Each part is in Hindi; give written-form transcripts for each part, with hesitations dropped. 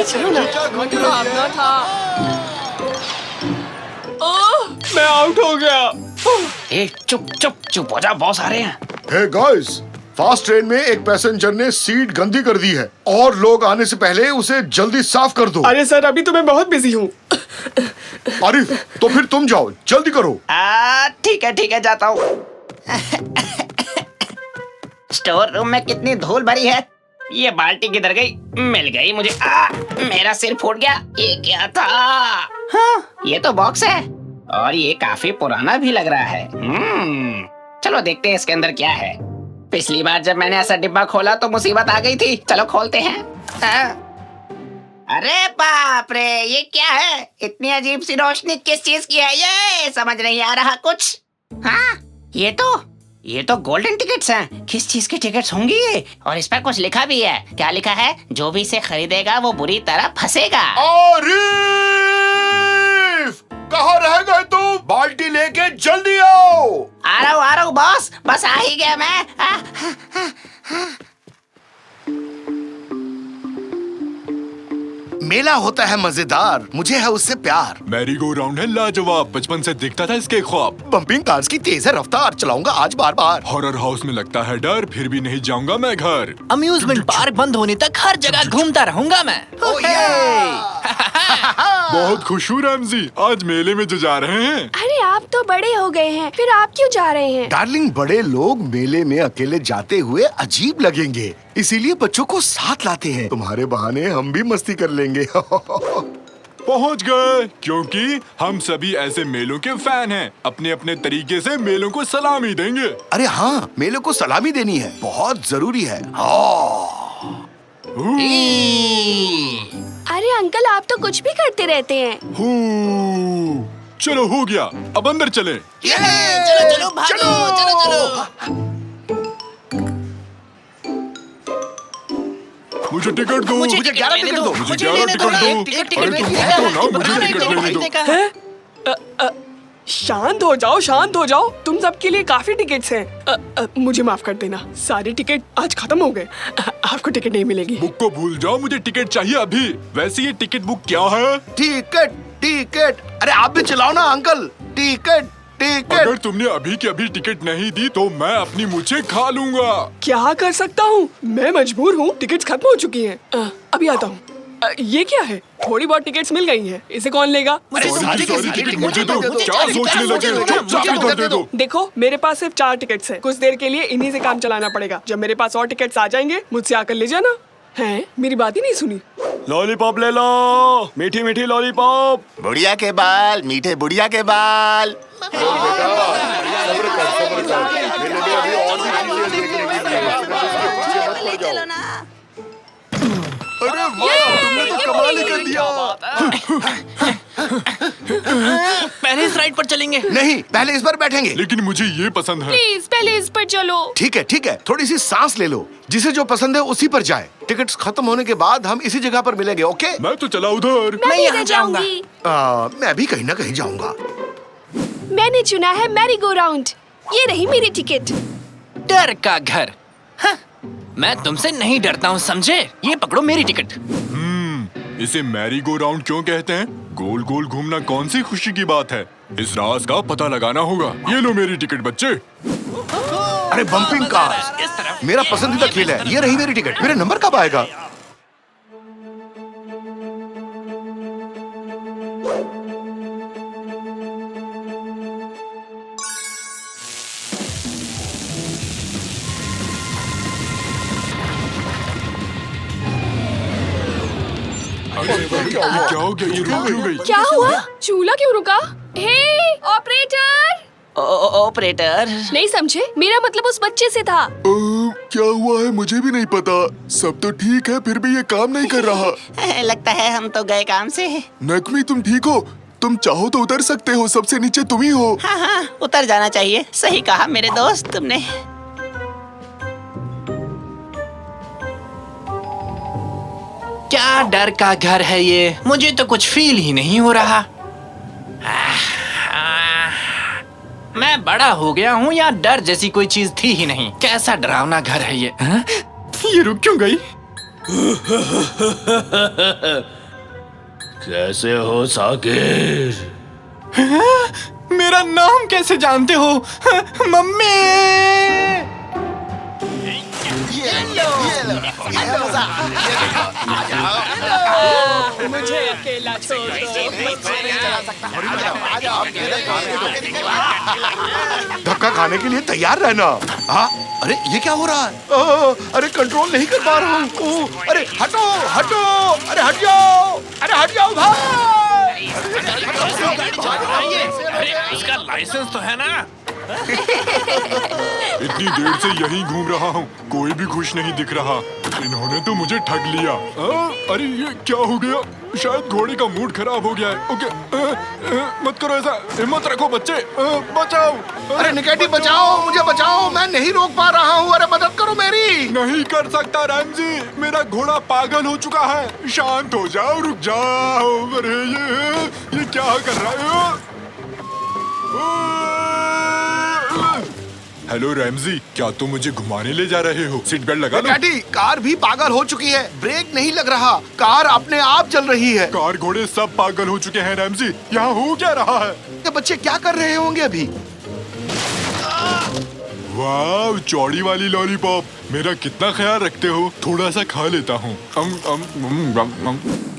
चलो ना। भागना था। मैं आउट हो गया। चुप चुप चुप हो जा, बॉस आ रहे हैं। हे गाइस, फास्ट ट्रेन में एक पैसेंजर ने सीट गंदी कर दी है और लोग आने से पहले उसे जल्दी साफ कर दो। अरे सर, अभी तो मैं बहुत बिजी हूँ। आरिफ, तो फिर तुम जाओ, जल्दी करो। ठीक है, जाता हूँ। स्टोर रूम में कितनी धूल भरी है। ये बाल्टी किधर गई? मिल गई मुझे। मेरा सिर फूट गया। ये क्या था? हाँ, ये तो बॉक्स है और ये काफी पुराना भी लग रहा है। चलो देखते हैं इसके अंदर क्या है। पिछली बार जब मैंने ऐसा डिब्बा खोला तो मुसीबत आ गई थी। चलो खोलते हैं। अरे बाप रे, ये क्या है? इतनी अजीब सी रोशनी किस चीज की है? ये समझ नहीं आ रहा कुछ। हाँ, ये तो गोल्डन टिकट्स हैं। किस चीज के टिकट्स होंगी ये? और इस पर कुछ लिखा भी है। क्या लिखा है? जो भी इसे खरीदेगा वो बुरी तरह फंसेगा। आरिफ, कहाँ रह गए तुम? बाल्टी लेके जल्दी आओ। आ रहा हूँ बॉस, बस आ ही गया मैं। मेला होता है मजेदार, मुझे है उससे प्यार। मैरी गो राउंड है लाजवाब, बचपन से दिखता था इसके ख्वाब। बम्पिंग कार्स की तेज है रफ्तार, चलाऊंगा आज बार बार। हॉरर हाउस में लगता है डर, फिर भी नहीं जाऊंगा मैं घर। अम्यूजमेंट पार्क बंद होने तक हर जगह घूमता रहूंगा मैं। बहुत खुश हूँ रैमजी, आज मेले में जो जा रहे हैं। अरे आप तो बड़े हो गए हैं, फिर आप क्यों जा रहे हैं? डार्लिंग, बड़े लोग मेले में अकेले जाते हुए अजीब लगेंगे, इसीलिए बच्चों को साथ लाते हैं। तुम्हारे बहाने हम भी मस्ती कर लेंगे। पहुँच गए, क्योंकि हम सभी ऐसे मेलों के फैन हैं। अपने अपने तरीके से मेलों को सलामी देंगे। अरे हाँ, मेलों को सलामी देनी है, बहुत जरूरी है। अरे अंकल, आप तो कुछ भी करते रहते हैं। चलो हो गया, अब अंदर चले। चलो भागो, चलो। मुझे टिकट दो। मुझे 11 टिकट दो। मुझे 11 टिकट दो। अरे तुम भागो ना, मुझे टिकट लेने दो। शांत हो जाओ। तुम सबके लिए काफी टिकट्स हैं। मुझे माफ कर देना, सारे टिकट आज खत्म हो गए। आपको टिकट नहीं मिलेगी। बुक को भूल जाओ, मुझे टिकट चाहिए अभी। वैसे ये टिकट बुक क्या है? टिकट। अरे आप भी चलाओ ना अंकल। टिकट। अगर तुमने अभी की अभी टिकट नहीं दी तो मैं अपनी मुझे खा लूंगा। क्या कर सकता हूँ, मैं मजबूर हूँ। टिकट्स खत्म हो चुकी हैं। अभी आता हूँ। ये क्या है? थोड़ी बहुत टिकट्स मिल गई हैं। इसे कौन लेगा? सारी टिकट मुझे दो। क्या सोचने लगे? चुपचाप इधर दे दो। देखो, मेरे पास सिर्फ 4 टिकट्स हैं। कुछ देर के लिए इन्हीं से काम चलाना पड़ेगा। जब मेरे पास और टिकट्स आ जाएंगे, मुझसे आकर ले जाना। हैं? मेरी बात ही नहीं सुनी। लॉलीपॉप ले लो, मीठी मीठी लॉलीपॉप। बुढ़िया के बाल, मीठे बुढ़िया के बाल। चलो ना। अरे वाह, तुमने तो कमाल ही कर दिया। पहले इस राइड पर चलेंगे। नहीं, पहले इस पर बैठेंगे। लेकिन मुझे ये पसंद है। प्लीज पहले इस पर चलो। ठीक है, थोड़ी सी सांस ले लो। जिसे जो पसंद है उसी पर जाए। टिकट्स खत्म होने के बाद हम इसी जगह पर मिलेंगे, ओके? मैं तो चला उधर। मैं यहाँ इधर जाऊंगी। मैं भी कहीं ना कहीं जाऊंगा। मैंने चुना है मैरी गो राउंड। ये रही मेरी टिकट। डर का घर। हाँ, मैं तुमसे नहीं डरता हूँ, समझे? ये पकड़ो मेरी टिकट। इसे मैरी गो राउंड क्यों कहते हैं? गोल गोल घूमना कौन सी खुशी की बात है? इस राज का पता लगाना होगा। ये लो मेरी टिकट बच्चे। अरे बम्पिंग कार्स मेरा पसंदीदा खेल है। ये रही मेरी टिकट। मेरा नंबर कब आएगा? क्या हो गया? ये रुक क्यों गई? क्या हुआ? चूल्हा क्यों रुका? हे ऑपरेटर! ऑपरेटर। नहीं समझे? मेरा मतलब उस बच्चे से था। क्या हुआ है मुझे भी नहीं पता। सब तो ठीक है, फिर भी ये काम नहीं कर रहा। लगता है हम तो गए काम से। नकमी, तुम ठीक हो? तुम चाहो तो उतर सकते हो, सबसे नीचे तुम ही हो। हाँ, उतर जाना चाहिए। सही कहा मेरे दोस्त तुमने। क्या डर का घर है ये? मुझे तो कुछ फील ही नहीं हो रहा। मैं बड़ा हो गया हूँ या डर जैसी कोई चीज थी ही नहीं। कैसा डरावना घर है ये? ये रुक क्यों गई? कैसे हो साकिर? मेरा नाम कैसे जानते हो? मम्मी! मुझे अकेला छोड़ धक्का खाने के लिए तैयार रहना। हाँ, अरे ये क्या हो रहा है? अरे कंट्रोल नहीं कर पा रहा हूँ। अरे हटो हटो, अरे हट जाओ, अरे हट जाओ भाई। इसका लाइसेंस तो है ना? इतनी देर से यहीं घूम रहा हूँ, कोई भी खुश नहीं दिख रहा। इन्होंने तो मुझे ठग लिया। अरे ये क्या हो गया? शायद घोड़े का मूड खराब हो गया है। ओके, मत करो ऐसा, हिम्मत रखो बच्चे, बचाओ। अरे निकेटी बचाओ, मुझे बचाओ, मैं नहीं रोक पा रहा हूँ। अरे मदद करो मेरी। नहीं कर सकता रैमजी, मेरा घोड़ा पागल हो चुका है। शांत हो जाओ, रुक जाओ। अरे ये क्या कर रहा है? हेलो रैमजी, क्या तुम मुझे घुमाने ले जा रहे हो? सीट बेल्ट लगा लो। निकेटी, कार भी पागल हो चुकी है, ब्रेक नहीं लग रहा, कार अपने आप चल रही है। कार घोड़े सब पागल हो चुके हैं रैमजी, यहाँ हो क्या रहा है? ये बच्चे क्या कर रहे होंगे अभी? वाह, चौड़ी वाली लॉलीपॉप, मेरा कितना ख्याल रखते हो। थोड़ा सा खा लेता हूँ।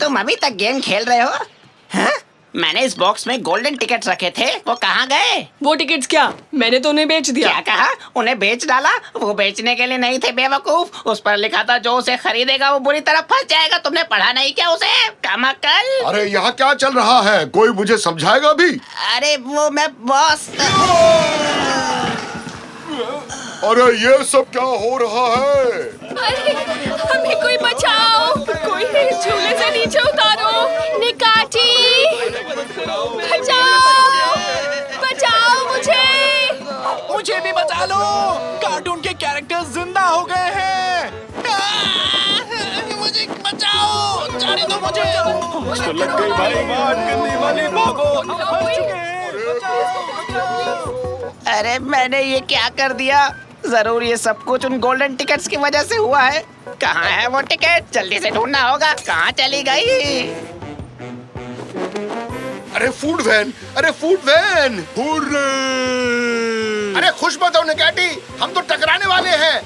तुम अभी तक गेम खेल रहे हो? हाँ? मैंने इस बॉक्स में गोल्डन टिकट्स रखे थे, वो कहाँ गए? वो टिकट्स क्या? मैंने तो उन्हें बेच दिया। क्या कहा? उन्हें बेच डाला? वो बेचने के लिए नहीं थे बेवकूफ, उस पर लिखा था जो उसे खरीदेगा वो बुरी तरह फंस जाएगा। तुमने पढ़ा नहीं क्या उसे? कमाकल। अरे यहाँ क्या चल रहा है? कोई मुझे समझाएगा भी? अरे वो मैं बॉस। अरे ये सब क्या हो रहा है? अरे हमें कोई बचाओ, कोई मेरे झूले से नीचे उतारो। निकाटी, बचाओ, बचाओ मुझे भी बचा लो, कार्टून के कैरेक्टर्स जिंदा हो गए हैं। मुझे बचाओ, जाने दो मुझे। लग गई भाई बात करने वाले बाबू। अरे मैंने ये क्या कर दिया? जरूर ये सब कुछ उन गोल्डन टिकट्स की वजह से हुआ है। कहाँ है वो टिकट? जल्दी से ढूंढना होगा। कहाँ चली गई? अरे फूड वैन, अरे फूड वैन। हुर्रे! अरे खुश मत हो निकेटी, हम तो टकराने वाले हैं।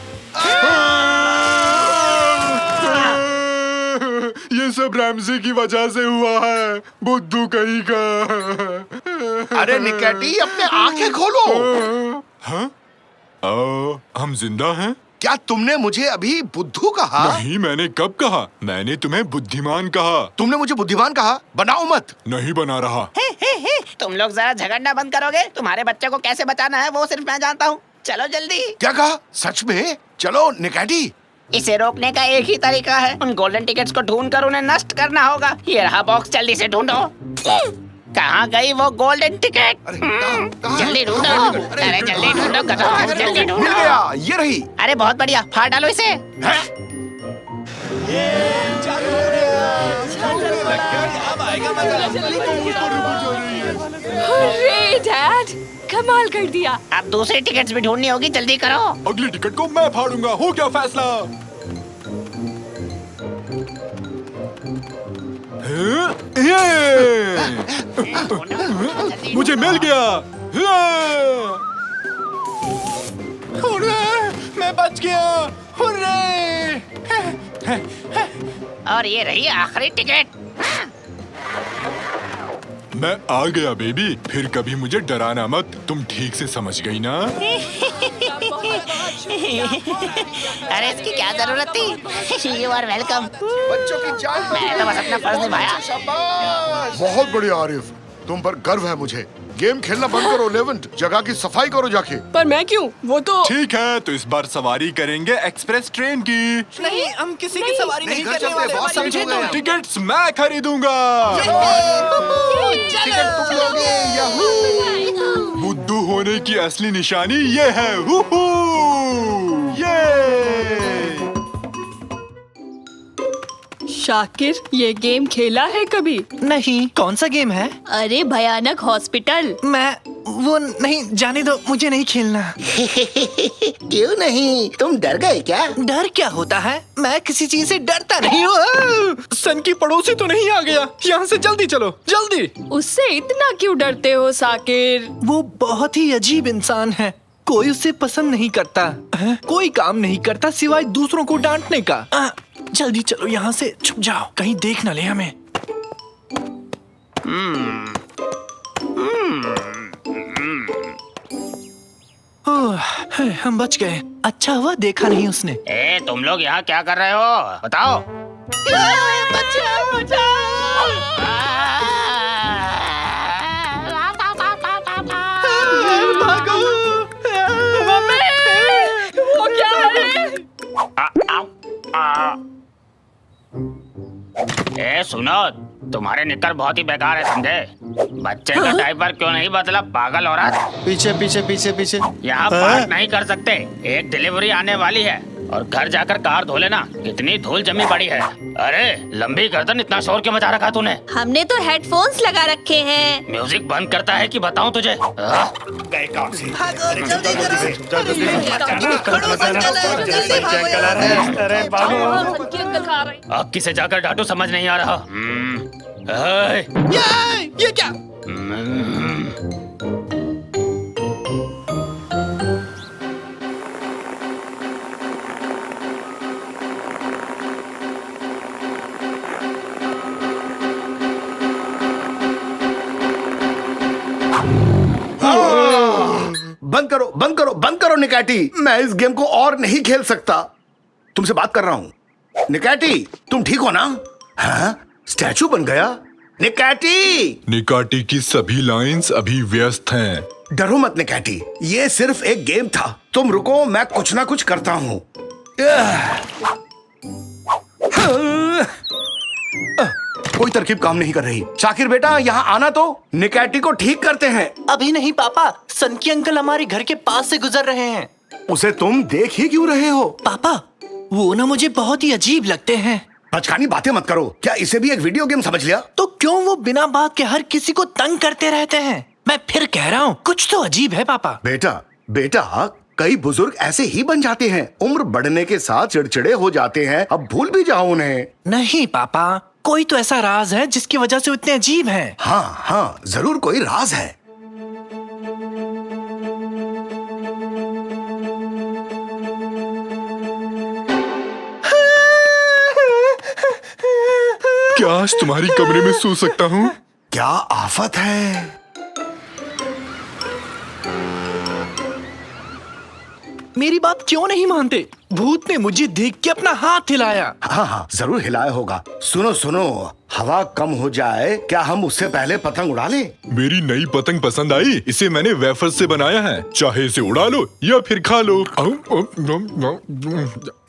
ये सब रैमजी की वजह से हुआ है, बुद्धू कहीं का। अरे निकेटी, अपने आंखें खोलो। हाँ? हम जिंदा हैं? क्या तुमने मुझे अभी बुद्धू कहा? नहीं, मैंने कब कहा? मैंने तुम्हें बुद्धिमान कहा। तुमने मुझे बुद्धिमान कहा? बनाओ मत। नहीं बना रहा। तुम लोग जरा झगड़ना बंद करोगे? तुम्हारे बच्चे को कैसे बचाना है वो सिर्फ मैं जानता हूँ। चलो जल्दी। क्या कहा? सच में? चलो निकेटी। इसे रोकने का एक ही तरीका है, उन गोल्डन टिकट्स को ढूंढकर उन्हें नष्ट करना होगा। ये रहा बॉक्स, जल्दी से ढूंढो। कहाँ गई वो गोल्डन टिकट? अरे कहाँ? जल्दी ढूंढो। अरे जल्दी ढूंढो, गधों, जल्दी मिल ढूंढो। गया, ये रही। अरे बहुत बढ़िया, फाड़ डालो इसे। अरे डैड, कमाल कर दिया। अब दूसरी टिकट्स भी ढूंढनी होगी, जल्दी करो। अगली टिकट को मैं फाड़ूंगा। हो गया फैसला। मुझे मिल गया। हुर्रे! मैं बच गया। हुर्रे! और ये रही आखिरी टिकट। मैं आ गया बेबी, फिर कभी मुझे डराना मत। तुम ठीक से समझ गई ना? अरे इसकी क्या जरूरत थी? You are welcome. बच्चों की जान मैंने तो बस अपना फर्ज निभाया। शाबाश। बहुत बढ़िया आरिफ, तुम पर गर्व है मुझे। गेम खेलना बंद करो लेवेंट, जगह की सफाई करो जाके। पर मैं क्यों? वो तो ठीक है, तो इस बार सवारी करेंगे एक्सप्रेस ट्रेन की। नहीं, हम किसी की सवारी नहीं घर करने चलते, वाले। बहुत समझे हो गए तुम? हैं। टिकट्स मैं खरीदूंगा। टिकट तुम लोगे, याहू। बुद्धू होने की असली निशानी ये है। हुहू! ये! शाकिर, ये गेम खेला है कभी? नहीं, कौन सा गेम है? अरे भयानक हॉस्पिटल। मैं वो नहीं, जाने दो, मुझे नहीं खेलना। क्यों नहीं? तुम डर गए क्या? डर क्या होता है? मैं किसी चीज से डरता नहीं हूँ। सन की पड़ोसी तो नहीं आ गया? यहाँ से जल्दी चलो, जल्दी। उससे इतना क्यों डरते हो साकिर? वो बहुत ही अजीब इंसान है। कोई उसे पसंद नहीं करता है? कोई काम नहीं करता सिवाय दूसरों को डांटने का। जल्दी चलो यहाँ से, छुप जाओ, कहीं देख न ले हमें। हम बच गए। अच्छा हुआ देखा नहीं उसने। ए, तुम लोग यहाँ क्या कर रहे हो? बताओ। भागो। वो क्या है? ए सुनो, तुम्हारे निक्कर बहुत ही बेकार है, समझे? बच्चे का डायपर क्यों नहीं बदला, पागल औरत? पीछे पीछे पीछे पीछे। यहाँ पार्क नहीं कर सकते, एक डिलीवरी आने वाली है और घर जाकर कार धो लेना। कितनी धूल जमी पड़ी है। अरे लंबी गर्दन, इतना शोर क्यों मचा रखा तूने? हमने तो हेडफोन्स लगा रखे हैं। म्यूजिक बंद करता है कि बताऊं तुझे? अब किसे जाकर डांटू समझ नहीं आ रहा। ये क्या? बंद करो निकैटी। मैं इस गेम को और नहीं खेल सकता। तुमसे बात कर रहा हूँ। निकैटी, तुम ठीक हो ना? हाँ? स्टैचू बन गया? निकैटी! निकाटी की सभी लाइंस अभी व्यस्त हैं। डरो मत निकैटी, ये सिर्फ एक गेम था। तुम रुको, मैं कुछ ना कुछ करता हूँ। कोई तरकीब काम नहीं कर रही। शाकिर बेटा, यहाँ आना तो, निकैटी को ठीक करते हैं। अभी नहीं पापा, सनकी अंकल हमारे घर के पास से गुजर रहे हैं। उसे तुम देख ही क्यों रहे हो? पापा, वो ना मुझे बहुत ही अजीब लगते हैं। बचकानी बातें मत करो। क्या इसे भी एक वीडियो गेम समझ लिया? तो क्यों वो बिना बात के हर किसी को तंग करते रहते हैं? मैं फिर कह रहा हूँ, कुछ तो अजीब है पापा। बेटा, कई बुजुर्ग ऐसे ही बन जाते हैं। उम्र बढ़ने के साथ चिड़चिड़े हो जाते हैं। अब भूल भी जाओ उन्हें। नहीं पापा, कोई तो ऐसा राज है जिसकी वजह से इतने अजीब हैं। हाँ, जरूर कोई राज है। क्या आज तुम्हारी कमरे में सो सकता हूँ? क्या आफत है। मेरी बात क्यों नहीं मानते? भूत ने मुझे देख के अपना हाथ हिलाया। हाँ, जरूर हिलाया होगा। सुनो, हवा कम हो जाए, क्या हम उससे पहले पतंग उड़ा लें? मेरी नई पतंग पसंद आई? इसे मैंने वेफर से बनाया है, चाहे इसे उड़ा लो या फिर खा लो।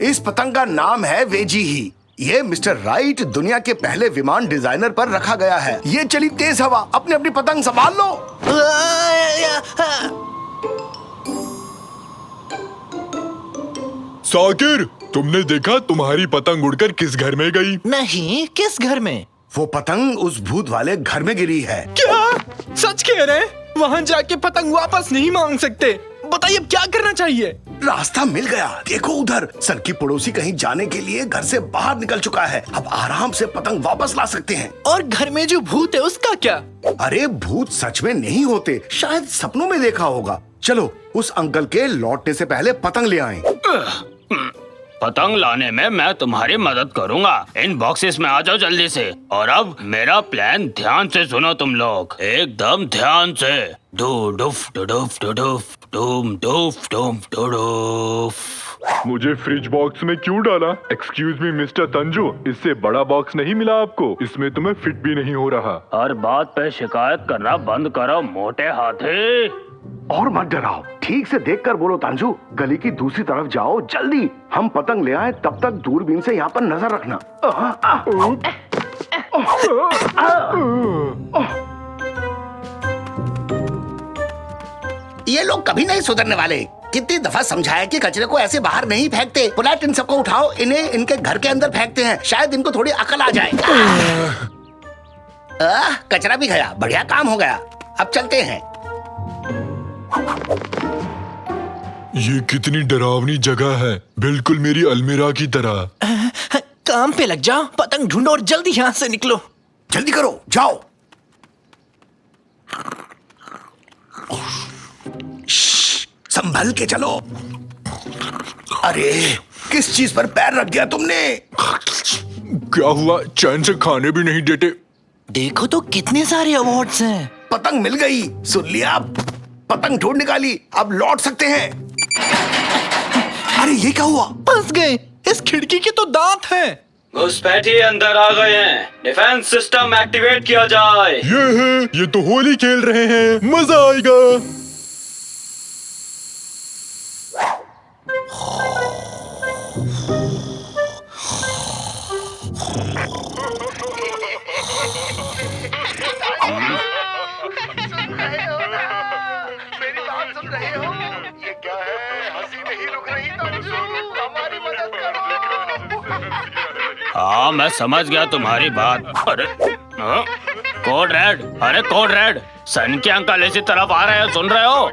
इस पतंग का नाम है वेजी ही। ये मिस्टर राइट, दुनिया के पहले विमान डिजाइनर पर रखा गया है। ये चली तेज हवा, अपनी पतंग संभाल लो। साकिर, तुमने देखा तुम्हारी पतंग उड़कर किस घर में गई? नहीं, किस घर में? वो पतंग उस भूत वाले घर में गिरी है। क्या? सच कह रहे? वहाँ जाके पतंग वापस नहीं मांग सकते? बताइए अब क्या करना चाहिए? रास्ता मिल गया, देखो उधर। सन की पड़ोसी कहीं जाने के लिए घर से बाहर निकल चुका है। अब आराम से पतंग वापस ला सकते हैं। और घर में जो भूत है उसका क्या? अरे भूत सच में नहीं होते, शायद सपनों में देखा होगा। चलो उस अंकल के लौटने से पहले पतंग ले आएं। पतंग लाने में मैं तुम्हारी मदद करूंगा। इन बॉक्सेस में आ जाओ जल्दी से। और अब मेरा प्लान ध्यान से सुनो तुम लोग, एकदम ध्यान से। डू डुफ डू डुफ डू डुफ डूम डुफ डूम डू डुफ। मुझे फ्रिज बॉक्स में क्यों डाला? एक्सक्यूज मी मिस्टर तंजू, इससे बड़ा बॉक्स नहीं मिला आपको? इसमें तुम्हें फिट भी नहीं हो रहा। हर बात पे शिकायत करना बंद करो मोटे हाथी। और मत डराओ, ठीक से देखकर बोलो तांजू। गली की दूसरी तरफ जाओ जल्दी। हम पतंग ले आए, तब तक दूरबीन से यहाँ पर नजर रखना। ये लोग कभी नहीं सुधरने वाले। कितनी दफा समझाया कि कचरे को ऐसे बाहर नहीं फेंकते। पुलाट, इन सबको उठाओ, इन्हें इनके घर के अंदर फेंकते हैं, शायद इनको थोड़ी अकल आ जाए। कचरा भी गया, बढ़िया काम हो गया। अब चलते हैं। ये कितनी डरावनी जगह है, बिल्कुल मेरी अलमीरा की तरह। काम पे लग जाओ, पतंग ढूंढो और जल्दी यहाँ से निकलो। जल्दी करो, जाओ। संभल के चलो। अरे किस चीज पर पैर रख दिया तुमने? क्या हुआ, चैन से खाने भी नहीं देते? देखो तो कितने सारे अवार्ड्स हैं। पतंग मिल गई, सुन लिया? पतंग ढूंढ निकाली, अब लौट सकते हैं। अरे ये क्या हुआ? फंस गए, इस खिड़की के तो दांत हैं। घुसपैठिए अंदर आ गए हैं। डिफेंस सिस्टम एक्टिवेट किया जाए। ये है, ये तो होली खेल रहे हैं, मजा आएगा। मेरी बात सुन रहे हो? ये क्या है? हंसी नहीं रुक रही, हमारी मदद करो। हाँ, मैं समझ गया तुम्हारी बात। अरे कोड रेड, अरे कोड रेड, सन के अंकल इसी तरफ आ रहे हैं, सुन रहे हो?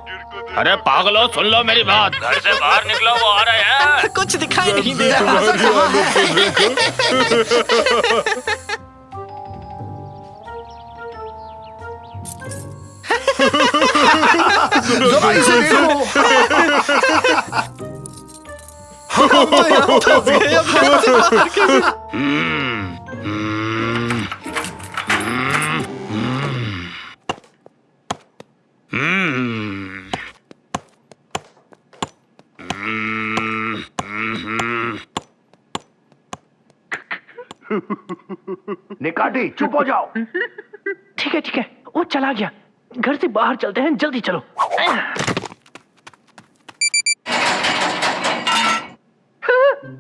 अरे पागलो, सुन लो मेरी बात, घर से बाहर निकलो, वो आ रहे हैं। कुछ दिखाई नहीं दे रहा। जरा इसे देखो। तो यहाँ फंस गए, अब घर से बाहर कैसे? निकाटी, चुप हो जाओ। ठीक है, वो चला गया। घर से बाहर चलते हैं, जल्दी चलो।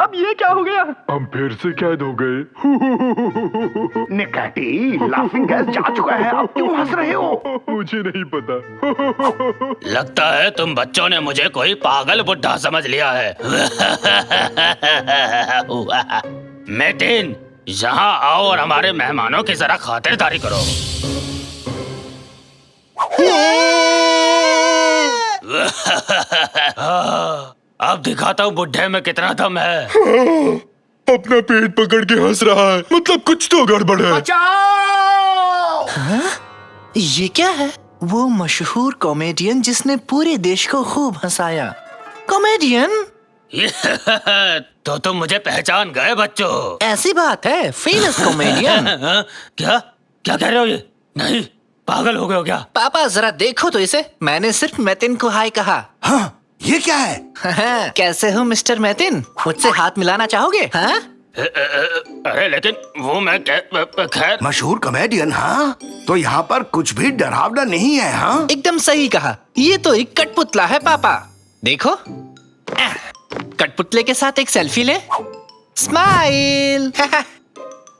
अब ये क्या हो गया? हम फिर से कैद हो गए। निकाटी, लाफिंग गैस जा चुका है, अब क्यों हंस रहे हो? मुझे नहीं पता। लगता है तुम बच्चों ने मुझे कोई पागल बुड्ढा समझ लिया है। मेटिन, यहाँ आओ और हमारे मेहमानों की जरा खातिरदारी करो। अब दिखाता हूँ बुड्ढे में कितना दम है। अपना पेट पकड़ के हंस रहा है, मतलब कुछ तो गड़बड़ है। बचाओ! ये क्या है? वो मशहूर कॉमेडियन जिसने पूरे देश को खूब हंसाया। कॉमेडियन? तो तुम मुझे पहचान गए बच्चों? ऐसी बात है, फेमस कॉमेडियन। क्या क्या कह रहे हो ये? नहीं, पागल हो गए हो क्या? पापा जरा देखो तो इसे, मैंने सिर्फ मैतिन को हाय कहा। हाँ, ये क्या है? कैसे हो मिस्टर मैतिन? मुझसे हाथ मिलाना चाहोगे? हाँ? अरे लेकिन वो मैं खैर। मशहूर कॉमेडियन, हाँ? तो यहाँ पर कुछ भी डरावना नहीं है, हाँ? एकदम सही कहा, ये तो एक कठपुतला है पापा। देखो, कठपुतले के साथ एक सेल्फी ले। स्माइल।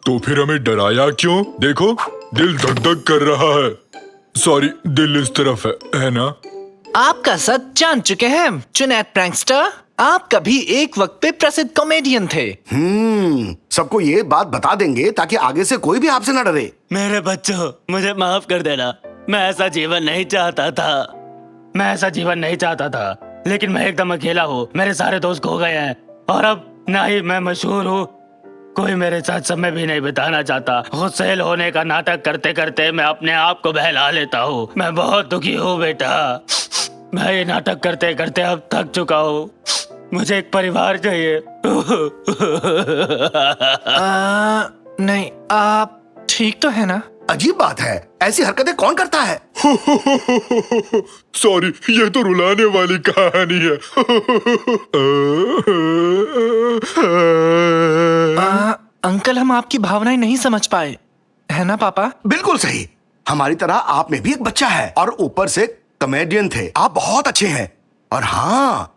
तो फिर हमें डराया क्यों? देखो, दिल धक धक कर रहा है। सॉरी, दिल इस तरफ है ना? आपका सच जान चुके हैं चुनैत प्रैंकस्टर। आप कभी एक वक्त पे प्रसिद्ध कॉमेडियन थे। सबको ये बात बता देंगे ताकि आगे से कोई भी आपसे न डरे। मेरे बच्चों, मुझे माफ कर देना। मैं ऐसा जीवन नहीं चाहता था। लेकिन मैं एकदम अकेला हूँ, मेरे सारे दोस्त खो गए हैं और अब ना ही मैं मशहूर हूँ, कोई मेरे साथ समय भी नहीं बिताना चाहता। गुस्सेल होने का नाटक करते करते मैं अपने आप को बहला लेता हूँ। मैं बहुत दुखी हूँ बेटा, मैं ये नाटक करते करते अब थक चुका हूँ। मुझे एक परिवार चाहिए। नहीं, आप ठीक तो है ना? अजीब बात है, ऐसी हरकतें कौन करता है? सॉरी, ये तो रुलाने वाली कहानी है। अंकल, हम आपकी भावनाएं नहीं समझ पाए, है ना पापा? बिल्कुल सही, हमारी तरह आप में भी एक बच्चा है और ऊपर से कॉमेडियन थे। आप बहुत अच्छे हैं और हाँ,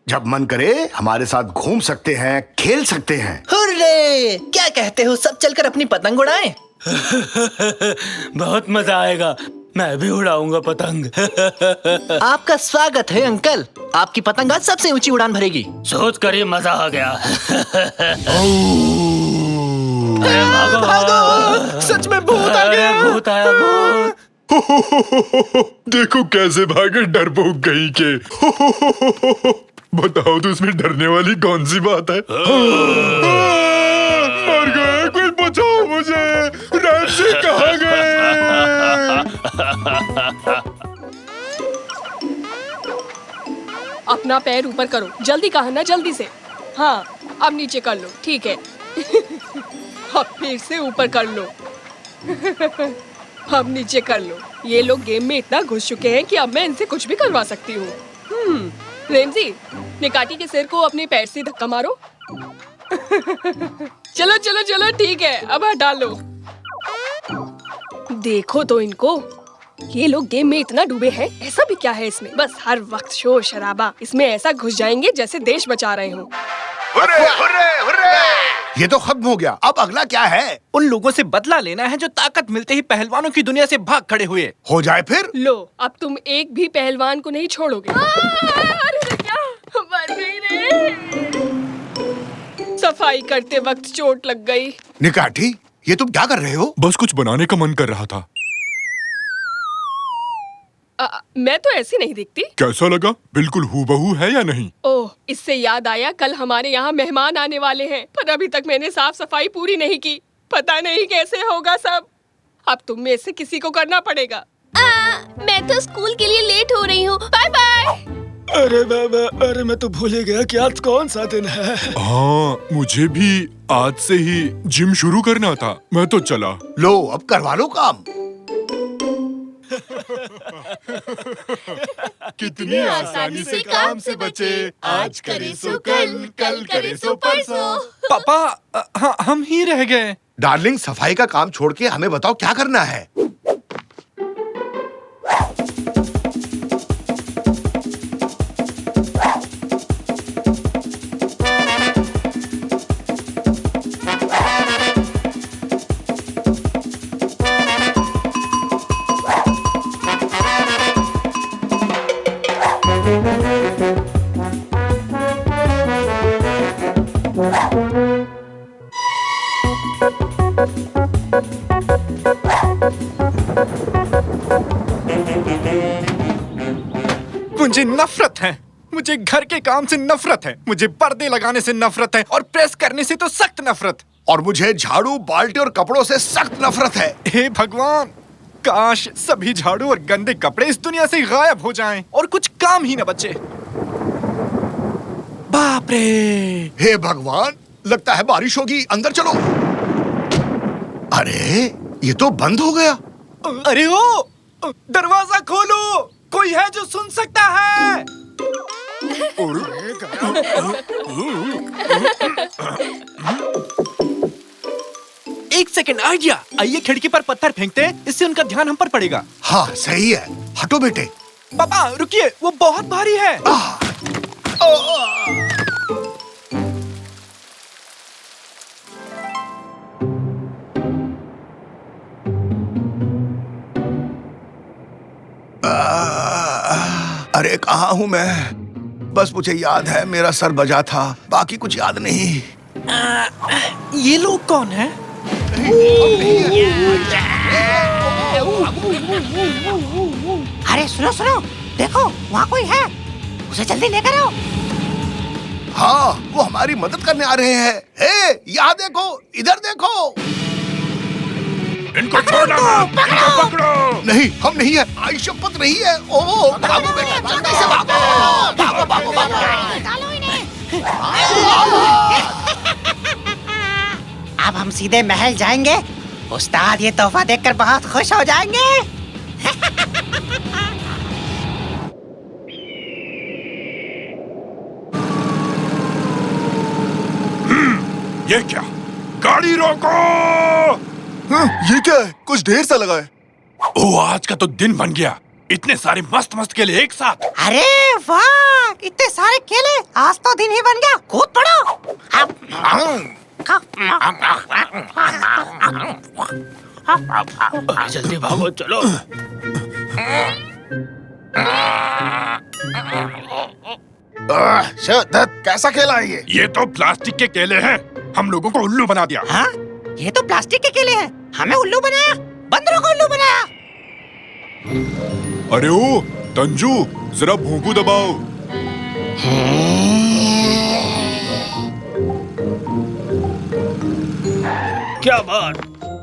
जब मन करे हमारे साथ घूम सकते हैं, खेल सकते हैं। हुर्रे! क्या कहते हो, सब चलकर अपनी पतंग उड़ाएं? बहुत मजा आएगा, मैं भी उड़ाऊंगा पतंग। आपका स्वागत है अंकल, आपकी पतंग आज सबसे ऊंची उड़ान भरेगी। सोच कर ही मजा आ गया। अरे भागो। सच में भूत आ अरे गया। भूत आया, भूत। देखो कैसे भागे डरपोक कहीं के। बताओ तो इसमें डरने वाली कौन सी बात है? मर गए, कोई बचाओ मुझे। रैंची कहाँ गए? अपना पैर ऊपर करो, जल्दी कहा ना, जल्दी से। हाँ, अब नीचे कर लो, ठीक है। अब फिर से ऊपर कर लो। अब नीचे कर लो। ये लोग गेम में इतना घुस चुके हैं कि अब मैं इनसे कुछ भी करवा सकती हूँ। रेमजी, निकाटी के सिर को अपने पैर से धक्का मारो। चलो चलो चलो, ठीक है, अब हटा लो। देखो तो इनको, ये लोग गेम में इतना डूबे हैं। ऐसा भी क्या है इसमें? बस हर वक्त शोर शराबा। इसमें ऐसा घुस जाएंगे जैसे देश बचा रहे हो। Hurray, hurray, hurray! ये तो खत्म हो गया। अब अगला क्या है? उन लोगों से बदला लेना है जो ताकत मिलते ही पहलवानों की दुनिया से भाग खड़े हुए। हो जाए फिर। लो, अब तुम एक भी पहलवान को नहीं छोड़ोगे। अरे क्या, मर गई रे। सफाई करते वक्त चोट लग गई। निकाठी, ये तुम क्या कर रहे हो? बस कुछ बनाने का मन कर रहा था। मैं तो ऐसी नहीं दिखती। कैसा लगा? बिल्कुल हूबहू है या नहीं? ओह, इससे याद आया, कल हमारे यहाँ मेहमान आने वाले हैं, पर अभी तक मैंने साफ सफाई पूरी नहीं की। पता नहीं कैसे होगा सब। अब तुम में से किसी को करना पड़ेगा। मैं तो स्कूल के लिए लेट हो रही हूँ। Bye bye. अरे बाबा, अरे मैं तो भूल ही गया कि आज कौन सा दिन है। हाँ, मुझे भी आज से ही जिम शुरू करना था। मैं तो चला। लो, अब करवा लो काम। कितनी आसानी से काम से बचे। आज करे सो कल, कल करे सो परसों। पापा, हाँ, हम ही रह गए। डार्लिंग, सफाई का काम छोड़ के हमें बताओ क्या करना है। मुझे नफरत है। मुझे घर के काम से नफरत है। मुझे पर्दे लगाने से नफरत है और प्रेस करने से तो सख्त नफरत। और मुझे झाड़ू, बाल्टी और कपड़ों से सख्त नफरत है। हे भगवान, काश सभी झाड़ू और गंदे कपड़े इस दुनिया से गायब हो जाएं और कुछ काम ही न बचे। बाप रे! हे भगवान, लगता है बारिश होगी। अंदर चलो। अरे, ये तो बंद हो गया। अरे ओ, दरवाजा खोलो, कोई है जो सुन सकता है? एक सेकंड, आइडिया। आइए खिड़की पर पत्थर फेंकते हैं, इससे उनका ध्यान हम पर पड़ेगा। हाँ, सही है। हटो बेटे। पापा रुकिए, वो बहुत भारी है। अरे कहाँ हूँ मैं? बस मुझे याद है मेरा सर बजा था, बाकी कुछ याद नहीं। ये लोग कौन हैं? अरे सुनो सुनो, देखो वहाँ कोई है, उसे जल्दी लेकर आओ। हाँ, वो हमारी मदद करने आ रहे हैं। हे, यहाँ देखो, इधर देखो। इनको छोड़ना मत, इनको पकड़ो। नहीं, हम नहीं है। आई शपथ नहीं है। ओ, भागो बेटा, जल्दी से भागो। भागो, भागो, भागो। अब हम सीधे महल जाएंगे। उस्ताद ये तोहफा देखकर बहुत खुश हो जाएंगे। ये क्या? गाड़ी रोको! ये क्या है? कुछ ढेर सा लगा है। ओ, आज का तो दिन बन गया। इतने सारे मस्त मस्त केले एक साथ। अरे वाह, इतने सारे केले, आज तो दिन ही बन गया। कूद पड़ो। जल्दी भागो, चलो। कैसा खेला है ये? ये तो प्लास्टिक के केले हैं, हम लोगों को उल्लू बना दिया। हाँ, ये तो प्लास्टिक के केले हैं, हमें उल्लू बनाया, बंदरों को उल्लू बनाया। अरे ओ तंजू, जरा भोंपू दबाओ। क्या बात,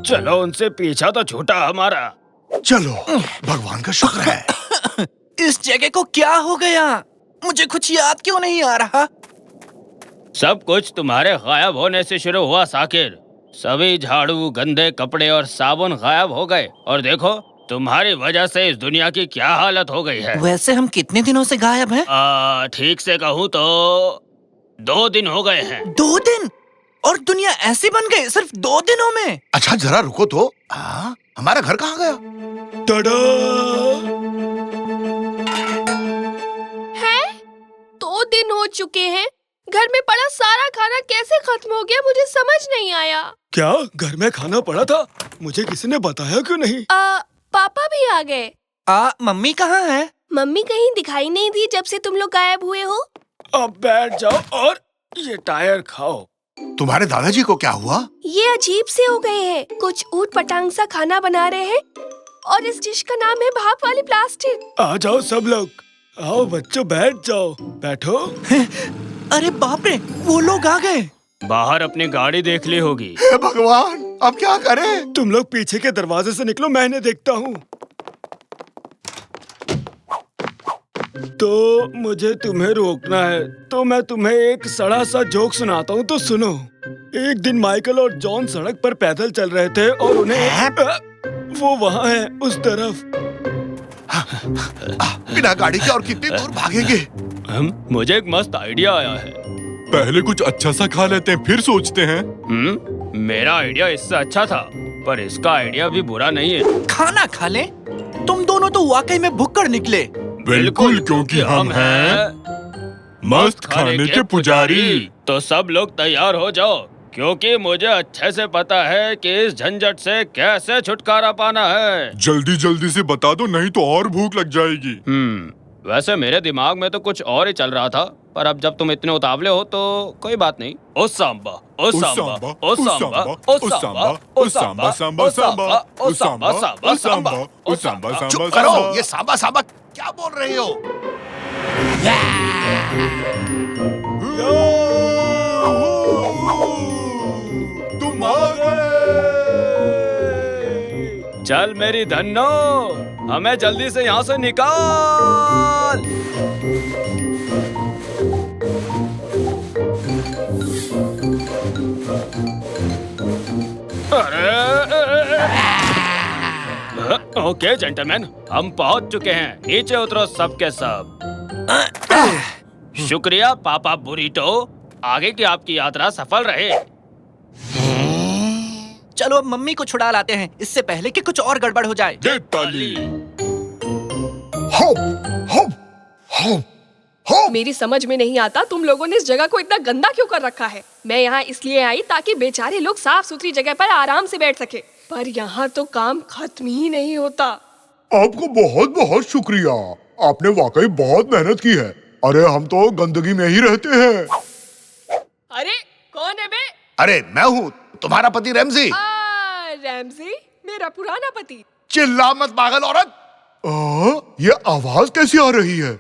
चलो उनसे पीछा तो छूटा हमारा। चलो, भगवान का शुक्र है। इस जगह को क्या हो गया? मुझे कुछ याद क्यों नहीं आ रहा? सब कुछ तुम्हारे गायब होने से शुरू हुआ साकिर। सभी झाड़ू, गंदे कपड़े और साबुन गायब हो गए और देखो तुम्हारी वजह से इस दुनिया की क्या हालत हो गई है। वैसे हम कितने दिनों से गायब हैं? ठीक से कहूँ तो 2 दिन हो गए हैं। 2 दिन? और दुनिया ऐसी बन गई सिर्फ 2 दिनों में? अच्छा जरा रुको तो, हमारा घर कहाँ गया? है 2 दिन हो चुके हैं, घर में पड़ा सारा खाना कैसे खत्म हो गया मुझे समझ नहीं आया। क्या घर में खाना पड़ा था? मुझे किसी ने बताया क्यों नहीं? पापा भी आ गए। मम्मी कहाँ है? मम्मी कहीं दिखाई नहीं दी जब से तुम लोग गायब हुए हो। अब बैठ जाओ और ये टायर खाओ। तुम्हारे दादाजी को क्या हुआ? ये अजीब से हो गए हैं, कुछ ऊट पटांग सा खाना बना रहे हैं और इस डिश का नाम है भाप वाली प्लास्टिक। आ जाओ सब लोग, आओ बच्चों बैठ जाओ, बैठो। अरे बाप रे, वो लोग आ गए। बाहर अपनी गाड़ी देख ली होगी। हे भगवान, अब क्या करें? तुम लोग पीछे के दरवाजे से निकलो, मैंने देखता हूँ। तो मुझे तुम्हें रोकना है, तो मैं तुम्हें एक सड़ा सा जोक सुनाता हूँ, तो सुनो। एक दिन माइकल और जॉन सड़क पर पैदल चल रहे थे और उन्हें वो वहाँ है उस तरफ। बिना गाड़ी के और कितनी दूर भागेंगे? मुझे एक मस्त आइडिया आया है। पहले कुछ अच्छा सा खा लेते हैं, फिर सोचते हैं। मेरा आइडिया इससे अच्छा था, पर इसका आइडिया भी बुरा नहीं है। खाना खा ले? तुम दोनों तो वाकई में भुक्कड़ निकले। बिल्कुल, क्योंकि हम हैं मस्त खाने के पुजारी। तो सब लोग तैयार हो जाओ, क्योंकि मुझे अच्छे से पता है कि इस झंझट से कैसे छुटकारा पाना है। जल्दी जल्दी से बता दो, नहीं तो और भूख लग जाएगी। वैसे मेरे दिमाग में तो कुछ और ही चल रहा था, पर अब जब तुम इतने उतावले हो तो कोई बात नहीं। ओ सांबा, ओ सांबा, ओ सांबा, ओ सांबा, ओ सांबा, सांबा सांबा, ओ सांबा, सांबा, सांबा, ओ सांबा, सांबा। चुप करो, ये सांबा सांबा क्या बोल रहे हो? तुम आ गए। चल मेरी धन्नो, हमें जल्दी से यहाँ से निकाल। ओके जेंटलमैन, हम पहुंच चुके हैं, नीचे उतरो सबके सब। शुक्रिया पापा बुरीटो, आगे की आपकी यात्रा सफल रहे। चलो अब मम्मी को छुड़ा लाते हैं, इससे पहले कि कुछ और गड़बड़ हो जाए। दे ताली। Hope, hope, hope, hope. मेरी समझ में नहीं आता तुम लोगों ने इस जगह को इतना गंदा क्यों कर रखा है। मैं यहाँ इसलिए आई ताकि बेचारे लोग साफ सुथरी जगह पर आराम से बैठ सके, पर यहाँ तो काम खत्म ही नहीं होता। आपको बहुत बहुत शुक्रिया, आपने वाकई बहुत मेहनत की है। अरे हम तो गंदगी में ही रहते हैं। अरे कौन है बे? अरे मैं हूँ, तुम्हारा पति रैमजी। रैमजी, मेरा पुराना पति। चिल्ला मत पागल औरत। ये आवाज कैसी आ रही है?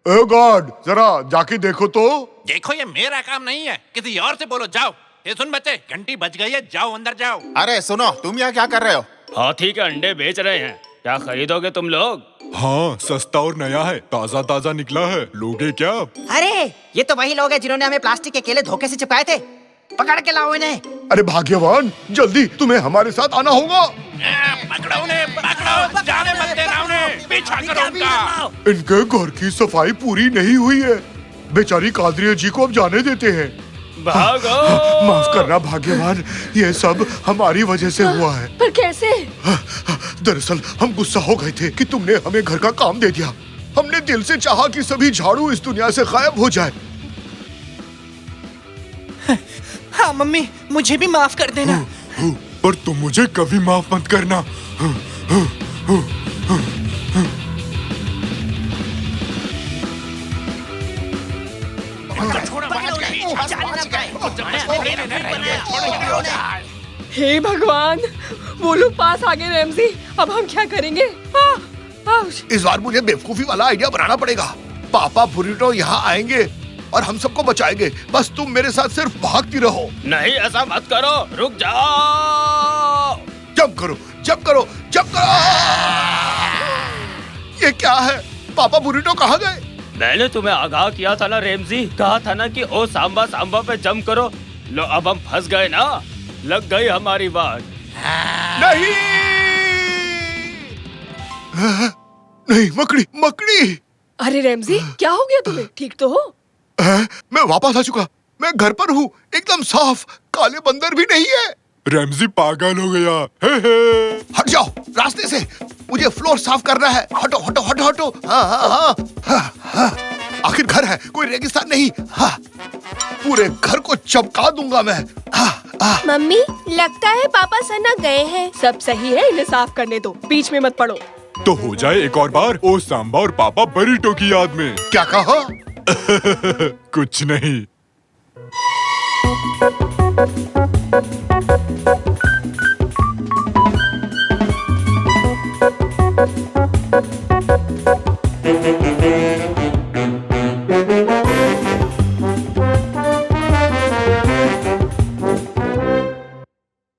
ए गॉड, जरा जाके देखो तो। देखो ये मेरा काम नहीं है, किसी और से बोलो। जाओ। ये सुन बच्चे, घंटी बज गई है, जाओ अंदर जाओ। अरे सुनो, तुम यहाँ क्या कर रहे हो? हाथी के अंडे बेच रहे हैं, क्या खरीदोगे तुम लोग? हाँ, सस्ता और नया है, ताजा ताजा निकला है, लोगे क्या? अरे ये तो वही लोग हैं जिन्होंने हमें प्लास्टिक के केले धोखे से चिपकाए थे, पकड़ के लाओ इन्हें। अरे भाग्यवान, जल्दी तुम्हें हमारे साथ आना होगा। पकड़ो उन्हें, पकड़ो, जाने मत देना उन्हें, पीछा करो उनका। इनके घर की सफाई पूरी नहीं हुई है, बेचारी कादरिया जी को अब जाने देते हैं। भागो। माफ करना भाग्यवान, ये सब हमारी वजह से हुआ है। पर कैसे? दरअसल हम गुस्सा हो गए थे कि तुमने हमें घर का काम दे दिया। हमने दिल से चाहा कि सभी झाड़ू इस दुनिया से गायब हो जाए। हाँ मम्मी, मुझे भी माफ कर देना। पर तुम मुझे कभी माफ मत करना। हे भगवान, वो लोग पास आ गए रैमजी। अब हम क्या करेंगे? आउश! इस बार मुझे बेवकूफी वाला आइडिया बनाना पड़ेगा। पापा बुरिटो यहाँ आएंगे और हम सबको बचाएंगे। बस तुम मेरे साथ सिर्फ भागती रहो। नहीं, ऐसा मत करो, रुक जाओ। जंप करो, जंप करो, जंप करो। ये क्या है? पापा बुरिटो कहाँ गए? मैंने तुम्हें आगाह किया था ना रैमजी, कहा था ना कि ओ सांबा सांबा पे जंप करो। लो, अब हम फंस गए ना, लग गई हमारी बात। नहीं नहीं, मकड़ी मकड़ी। अरे रैमजी, क्या हो गया तुम्हें? ठीक तो हो? मैं वापस आ चुका। मैं घर पर हूँ, एकदम साफ। काले बंदर भी नहीं है। रैमजी पागल हो गया। हे हे। हट जाओ रास्ते से, मुझे फ्लोर साफ करना है। हटो हटो हटो हटो। हाँ हाँ हाँ हाँ हाँ। आखिर घर है, कोई रेगिस्तान नहीं। हाँ, पूरे घर को चमका दूंगा मैं। हाँ, मम्मी, लगता है पापा सनक गए हैं। सब सही है, इन्हें साफ करने दो, बीच में मत पड़ो। तो हो जाए एक और बार ओ सांबा और पापा बरीटो की याद में। क्या कहा? कुछ नहीं।